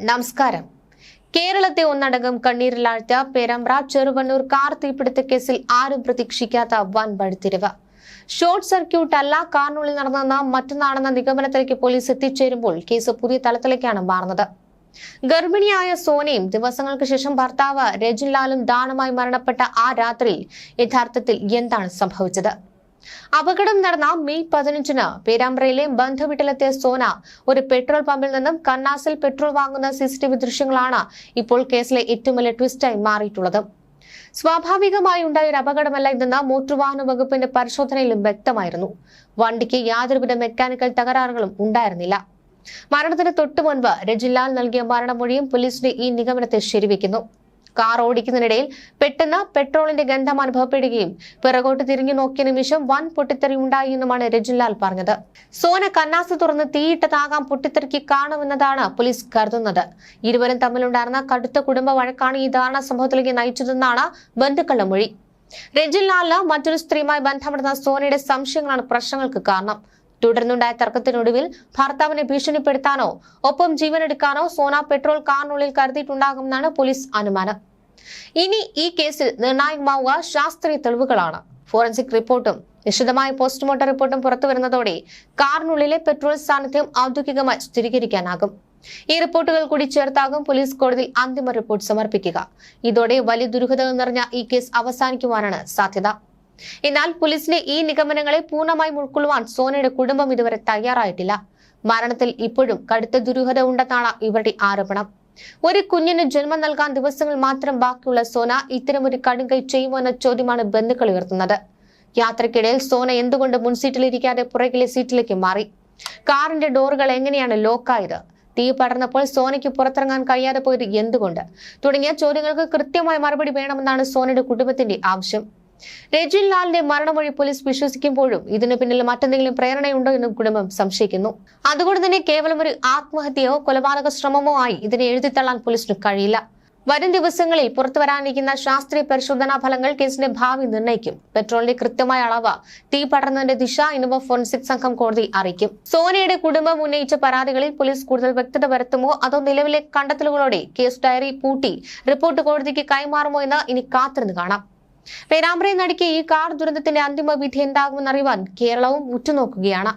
നമസ്കാരം. കേരളത്തെ ഒന്നടങ്കം കണ്ണീരിലാഴ്ത്തിയ പേരാമ്പ്ര ചെറുവണ്ണൂർ കാർ തീപിടുത്ത കേസിൽ ആരും പ്രതീക്ഷിക്കാത്ത വൻ വഴിത്തിരിവ്. ഷോർട്ട് സർക്യൂട്ട് അല്ല, കാറിനുള്ളിൽ നടന്ന മറ്റൊന്നാണെന്ന നിഗമനത്തിലേക്ക് പോലീസ് എത്തിച്ചേരുമ്പോൾ കേസ് പുതിയ തലത്തിലേക്കാണ് മാറുന്നത്. ഗർഭിണിയായ സോനയും ദിവസങ്ങൾക്ക് ശേഷം ഭർത്താവ് രജിൻലാലും ദാരുണമായി മരണപ്പെട്ട ആ രാത്രിയിൽ യഥാർത്ഥത്തിൽ എന്താണ് സംഭവിച്ചത്? അപകടം നടന്ന മെയ് 15-ന് പേരാമ്പ്രയിലെ ബന്ധുവീട്ടിലെത്തിയ സോന ഒരു പെട്രോൾ പമ്പിൽ നിന്നും കന്നാസിൽ പെട്രോൾ വാങ്ങുന്ന CCTV ദൃശ്യങ്ങളാണ് ഇപ്പോൾ കേസിലെ ഏറ്റവും വലിയ ട്വിസ്റ്റായി മാറിയിട്ടുള്ളത്. സ്വാഭാവികമായി ഉണ്ടായ ഒരു അപകടമല്ല ഇതെന്ന് മോട്ടോർ വാഹന വകുപ്പിന്റെ പരിശോധനയിലും വ്യക്തമായിരുന്നു. വണ്ടിക്ക് യാതൊരുവിധ മെക്കാനിക്കൽ തകരാറുകളും ഉണ്ടായിരുന്നില്ല. മരണത്തിന് തൊട്ടു മുൻപ് രജിൻലാൽ നൽകിയ മരണമൊഴിയും പോലീസിന്റെ ഈ നിഗമനത്തെ ശരിവെക്കുന്നു. കാർ ഓടിക്കുന്നതിനിടയിൽ പെട്ടെന്ന് പെട്രോളിന്റെ ഗന്ധം അനുഭവപ്പെടുകയും പിറകോട്ട് തിരിഞ്ഞു നോക്കിയ നിമിഷം വൻ പൊട്ടിത്തെറി ഉണ്ടായി എന്നുമാണ് രജിൻലാൽ പറഞ്ഞത്. സോന കന്നാസ് തുറന്ന് തീയിട്ടതാകാം പൊട്ടിത്തെറിക്ക് കാരണമെന്നതാണ് പോലീസ് കരുതുന്നത്. ഇരുവരും തമ്മിലുണ്ടായിരുന്ന കടുത്ത കുടുംബ വഴക്കാണ് ഈ ദാരുണ സംഭവത്തിലേക്ക് നയിച്ചതെന്നാണ് ബന്ധുക്കളുടെ മൊഴി. രജിൻലാലിന് മറ്റൊരു സ്ത്രീയുമായി ബന്ധപ്പെടുന്ന സോനയുടെ സംശയങ്ങളാണ് പ്രശ്നങ്ങൾക്ക് കാരണം. തുടർന്നുണ്ടായ തർക്കത്തിനൊടുവിൽ ഭർത്താവിനെ ഭീഷണിപ്പെടുത്താനോ ഒപ്പം ജീവനെടുക്കാനോ സോന പെട്രോൾ കാറിനുള്ളിൽ കരുതിയിട്ടുണ്ടാകുമെന്നാണ് പോലീസ് അനുമാനം. ഇനി ഈ കേസിൽ നിർണായകമാവുക ശാസ്ത്രീയ തെളിവുകളാണ്. ഫോറൻസിക് റിപ്പോർട്ടും വിശദമായ പോസ്റ്റ്മോർട്ടം റിപ്പോർട്ടും പുറത്തുവരുന്നതോടെ കാറിനുള്ളിലെ പെട്രോൾ സാന്നിധ്യം ഔദ്യോഗികമായി സ്ഥിരീകരിക്കാനാകും. ഈ റിപ്പോർട്ടുകൾ കൂടി ചേർത്താകും പോലീസ് കോടതിയിൽ അന്തിമ റിപ്പോർട്ട് സമർപ്പിക്കുക. ഇതോടെ വലിയ ദുരൂഹതകൾ നിറഞ്ഞ ഈ കേസ് അവസാനിക്കുവാനാണ് സാധ്യത. എന്നാൽ പോലീസിന്റെ ഈ നിഗമനങ്ങളെ പൂർണ്ണമായും ഉൾക്കൊള്ളുവാൻ സോനയുടെ കുടുംബം ഇതുവരെ തയ്യാറായിട്ടില്ല. മരണത്തിൽ ഇപ്പോഴും കടുത്ത ദുരൂഹത ഉണ്ടെന്നാണ് ഇവരുടെ ആരോപണം. ഒരു കുഞ്ഞിന് ജന്മം നൽകാൻ ദിവസങ്ങൾ മാത്രം ബാക്കിയുള്ള സോന ഇത്തരമൊരു കടുങ്കൈ ചെയ്യുമോ എന്ന ചോദ്യമാണ് ബന്ധുക്കൾ ഉയർത്തുന്നത്. യാത്രക്കിടയിൽ സോന എന്തുകൊണ്ട് മുൻസീറ്റിലിരിക്കാതെ പുറകിലെ സീറ്റിലേക്ക് മാറി? കാറിന്റെ ഡോറുകൾ എങ്ങനെയാണ് ലോക്കായത്? തീ പടർന്നപ്പോൾ സോനയ്ക്ക് പുറത്തിറങ്ങാൻ കഴിയാതെ പോയത് എന്തുകൊണ്ട്? തുടങ്ങിയ ചോദ്യങ്ങൾക്ക് കൃത്യമായ മറുപടി വേണമെന്നാണ് സോനയുടെ കുടുംബത്തിന്റെ ആവശ്യം. രജിൻലാലിന്റെ മരണമൊഴി പോലീസ് വിശ്വസിക്കുമ്പോഴും ഇതിനു പിന്നിൽ മറ്റെന്തെങ്കിലും പ്രേരണയുണ്ടോ എന്നും കുടുംബം സംശയിക്കുന്നു. അതുകൊണ്ട് തന്നെ കേവലം ഒരു ആത്മഹത്യയോ കൊലപാതക ശ്രമമോ ആയി ഇതിനെ എഴുതിത്തള്ളാൻ പോലീസിന് കഴിയില്ല. വരും ദിവസങ്ങളിൽ പുറത്തുവരാനിരിക്കുന്ന ശാസ്ത്രീയ പരിശോധനാ ഫലങ്ങൾ കേസിന്റെ ഭാവി നിർണ്ണയിക്കും. പെട്രോളിന്റെ കൃത്യമായ അളവ്, തീ പടർന്നതിന്റെ ദിശ എന്നിവ ഫോറൻസിക് സംഘം കോടതി അറിയിക്കും. സോനയുടെ കുടുംബം ഉന്നയിച്ച പരാതികളിൽ പോലീസ് കൂടുതൽ വ്യക്തത വരുത്തുമോ അതോ നിലവിലെ കണ്ടെത്തലുകളോടെ കേസ് ഡയറി പൂട്ടി റിപ്പോർട്ട് കോടതിക്ക് കൈമാറുമോ എന്ന് ഇനി കാത്തിരുന്ന് കാണാം. പേരാമ്പ്രയിൽ നടക്കിയ ഈ കാർ ദുരന്തത്തിന്റെ അന്തിമ വിധി എന്താകുമെന്നറിയുവാൻ കേരളവും ഉറ്റുനോക്കുകയാണ്.